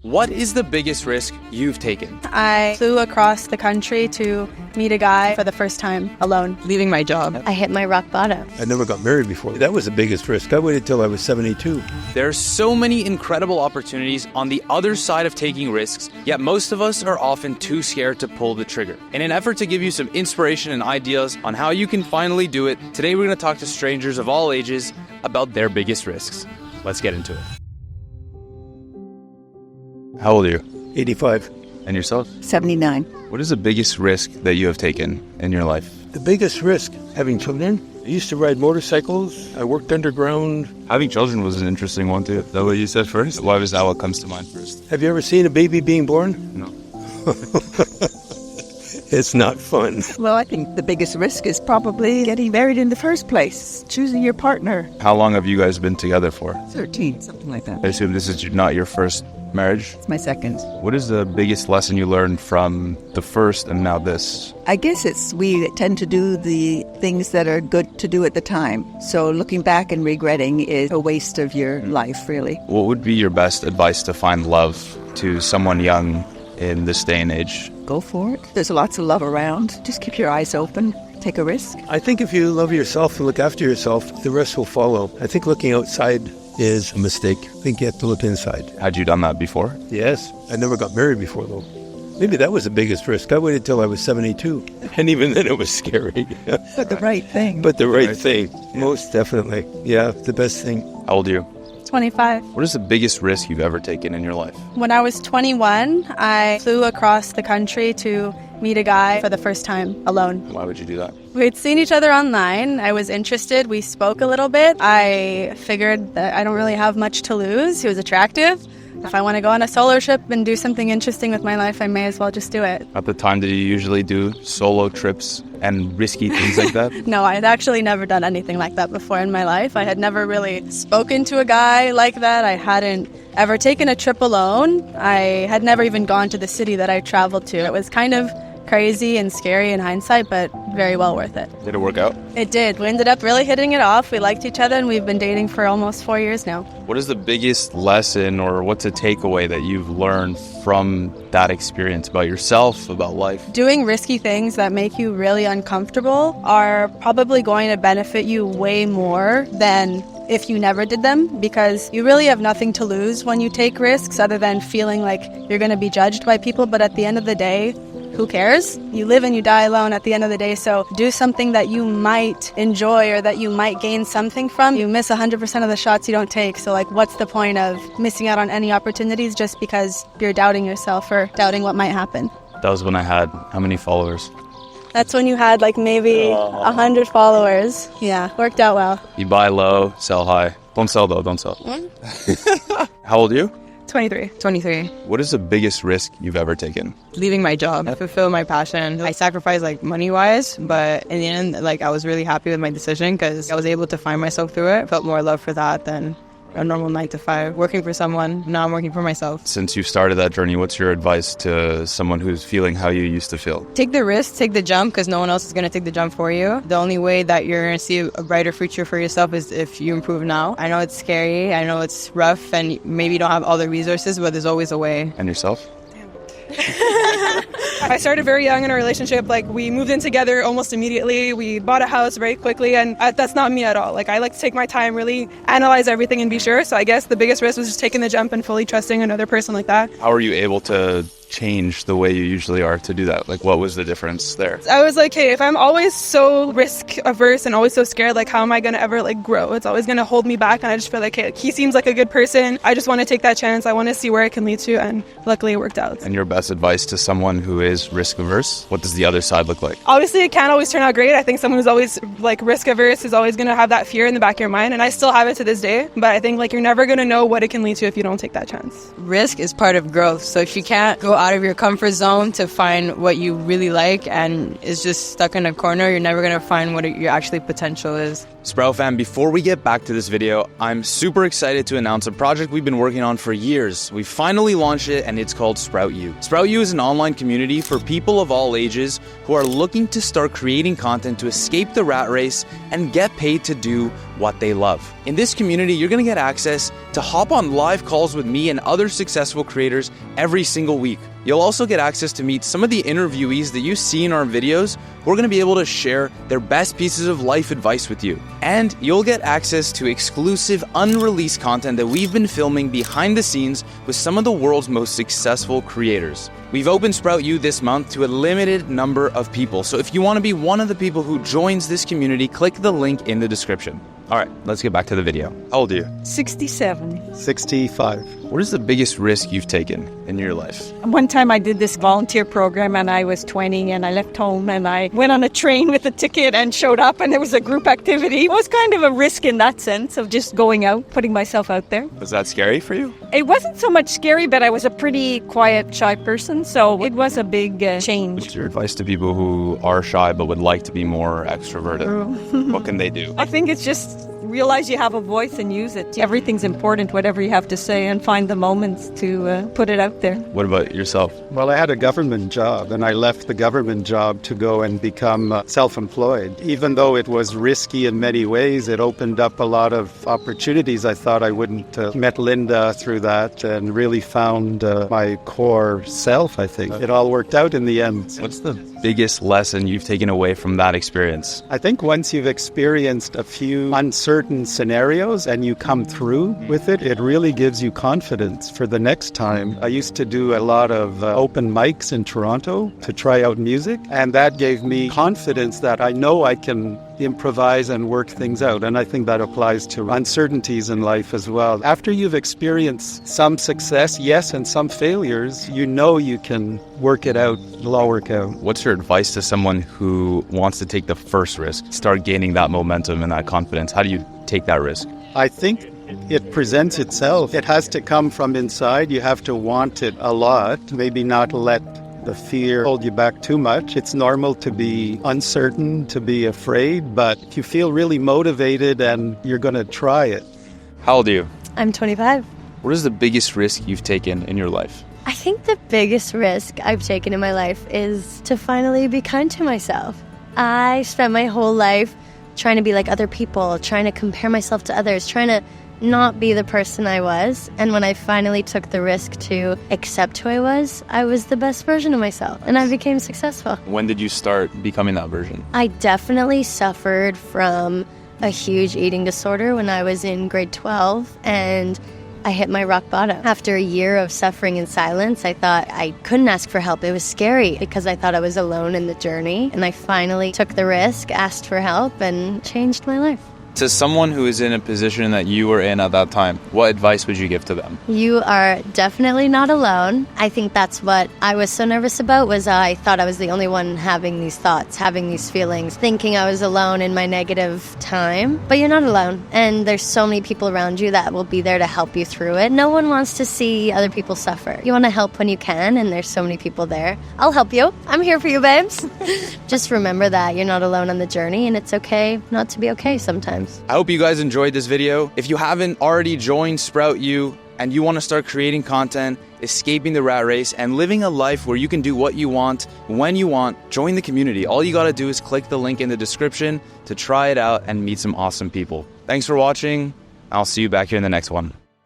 What is the biggest risk you've taken? I flew across the country to meet a guy for the first time alone. Leaving my job. I hit my rock bottom. I never got married before. That was the biggest risk. I waited till I was 72. There are so many incredible opportunities on the other side of taking risks, yet most of us are often too scared to pull the trigger. In an effort to give you some inspiration and ideas on how you can finally do it, today we're going to talk to strangers of all ages about their biggest risks. Let's get into it. How old are you? 85. And yourself? 79. What is the biggest risk that you have taken in your life? The biggest risk, having children. I used to ride motorcycles. I worked underground. Having children was an interesting one too. Is that what you said first? Why was that what comes to mind first? Have you ever seen a baby being born? No. It's not fun. Well, I think the biggest risk is probably getting married in the first place, choosing your partner. How long have you guys been together for? 13, something like that. I assume this is not your first marriage? It's my second. What is the biggest lesson you learned from the first and now this? I guess we tend to do the things that are good to do at the time. So looking back and regretting is a waste of your life, really. What would be your best advice to find love to someone young in this day and age? Go for it. There's lots of love around. Just keep your eyes open. Take a risk. I think if you love yourself and look after yourself, the rest will follow. I think looking outside is a mistake. I think you have to look inside. Had you done that before? Yes. I never got married before, though. Maybe that was the biggest risk. I waited till I was 72. And even then it was scary. But the right thing. But the right thing. Most definitely. Yeah, the best thing. How old are you? 25. What is the biggest risk you've ever taken in your life? When I was 21, I flew across the country to meet a guy for the first time alone. Why would you do that? We'd seen each other online. I was interested. We spoke a little bit. I figured that I don't really have much to lose. He was attractive. If I want to go on a solo trip and do something interesting with my life, I may as well just do it. At the time, did you usually do solo trips and risky things like that? No, I had actually never done anything like that before in my life. I had never really spoken to a guy like that. I hadn't ever taken a trip alone. I had never even gone to the city that I traveled to. It was kind of crazy and scary in hindsight, but very well worth it. Did it work out? It did. We ended up really hitting it off. We liked each other, and we've been dating for almost 4 years now. What is the biggest lesson or what's a takeaway that you've learned from that experience about yourself, about life? Doing risky things that make you really uncomfortable are probably going to benefit you way more than if you never did them, because you really have nothing to lose when you take risks other than feeling like you're going to be judged by people. But at the end of the day, who cares? You live and you die alone at the end of the day, so do something that you might enjoy or that you might gain something from. You miss 100% of the shots you don't take, so what's the point of missing out on any opportunities just because you're doubting yourself or doubting what might happen? That was when I had how many followers? That's when you had maybe 100 followers. Yeah, worked out well. You buy low, sell high. Don't sell though, don't sell. How old are you? 23. What is the biggest risk you've ever taken? Leaving my job. I fulfill my passion. I sacrificed money-wise, but in the end, I was really happy with my decision because I was able to find myself through it. I felt more love for that than a normal 9-to-5. Working for someone, now I'm working for myself. Since you started that journey, what's your advice to someone who's feeling how you used to feel? Take the risk, take the jump, because no one else is going to take the jump for you. The only way that you're going to see a brighter future for yourself is if you improve now. I know it's scary, I know it's rough, and maybe you don't have all the resources, but there's always a way. And yourself? I started very young in a relationship. We moved in together almost immediately. We bought a house very quickly, and that's not me at all. I like to take my time, really analyze everything and be sure. So I guess the biggest risk was just taking the jump and fully trusting another person like that. How are you able to change the way you usually are to do that? What was the difference there? I was like, hey, if I'm always so risk averse and always so scared, how am I going to ever grow? It's always going to hold me back. And I just feel hey, he seems like a good person. I just want to take that chance. I want to see where it can lead to. And luckily it worked out. And your best advice to someone who is risk averse? What does the other side look like? Obviously it can't always turn out great. I think someone who's always risk averse is always going to have that fear in the back of your mind. And I still have it to this day. But I think you're never going to know what it can lead to if you don't take that chance. Risk is part of growth. So if you can't go out of your comfort zone to find what you really like and is just stuck in a corner, you're never going to find what your actually potential is. Sprouht fam, before we get back to this video, I'm super excited to announce a project we've been working on for years. We finally launched it and it's called Sprouht U. Sprouht U is an online community for people of all ages who are looking to start creating content to escape the rat race and get paid to do what they love. In this community, you're going to get access to hop on live calls with me and other successful creators every single week. You'll also get access to meet some of the interviewees that you see in our videos who are going to be able to share their best pieces of life advice with you. And you'll get access to exclusive, unreleased content that we've been filming behind the scenes with some of the world's most successful creators. We've opened Sprought U this month to a limited number of people, so if you want to be one of the people who joins this community, click the link in the description. All right, let's get back to the video. How old are you? 67. 65. What is the biggest risk you've taken in your life? One time I did this volunteer program and I was 20 and I left home and I went on a train with a ticket and showed up and there was a group activity. It was kind of a risk in that sense of just going out, putting myself out there. Was that scary for you? It wasn't so much scary, but I was a pretty quiet, shy person, so it was a big change. What's your advice to people who are shy but would like to be more extroverted? What can they do? I think it's just realize you have a voice and use it. Everything's important, whatever you have to say, and find the moments to put it out there. What about yourself? Well, I had a government job, and I left the government job to go and become self-employed. Even though it was risky in many ways, it opened up a lot of opportunities. I thought I wouldn't. Met Linda through that and really found my core self, I think. It all worked out in the end. What's the biggest lesson you've taken away from that experience? I think once you've experienced a few uncertain scenarios and you come through with it, it really gives you confidence for the next time. I used to do a lot of open mics in Toronto to try out music, and that gave me confidence that I know I can improvise and work things out. And I think that applies to uncertainties in life as well. After you've experienced some success, yes, and some failures, you know you can work it out, it'll all work out. What's your advice to someone who wants to take the first risk, start gaining that momentum and that confidence? How do you take that risk? I think it presents itself. It has to come from inside. You have to want it a lot, maybe not let the fear hold you back too much. It's normal to be uncertain, to be afraid, but if you feel really motivated and you're going to try it. How old are you? I'm 25. What is the biggest risk you've taken in your life? I think the biggest risk I've taken in my life is to finally be kind to myself. I spent my whole life trying to be like other people, trying to compare myself to others, trying to not be the person I was. And when I finally took the risk to accept who I was the best version of myself. And I became successful. When did you start becoming that version? I definitely suffered from a huge eating disorder when I was in grade 12. And I hit my rock bottom. After a year of suffering in silence, I thought I couldn't ask for help. It was scary because I thought I was alone in the journey. And I finally took the risk, asked for help, and changed my life. To someone who is in a position that you were in at that time, what advice would you give to them? You are definitely not alone. I think that's what I was so nervous about, was I thought I was the only one having these thoughts, having these feelings, thinking I was alone in my negative time. But you're not alone. And there's so many people around you that will be there to help you through it. No one wants to see other people suffer. You want to help when you can, and there's so many people there. I'll help you. I'm here for you, babes. Just remember that you're not alone on the journey, and it's okay not to be okay sometimes. I hope you guys enjoyed this video. If you haven't already joined Sprought U and you want to start creating content, escaping the rat race, and living a life where you can do what you want, when you want, join the community. All you got to do is click the link in the description to try it out and meet some awesome people. Thanks for watching. I'll see you back here in the next one.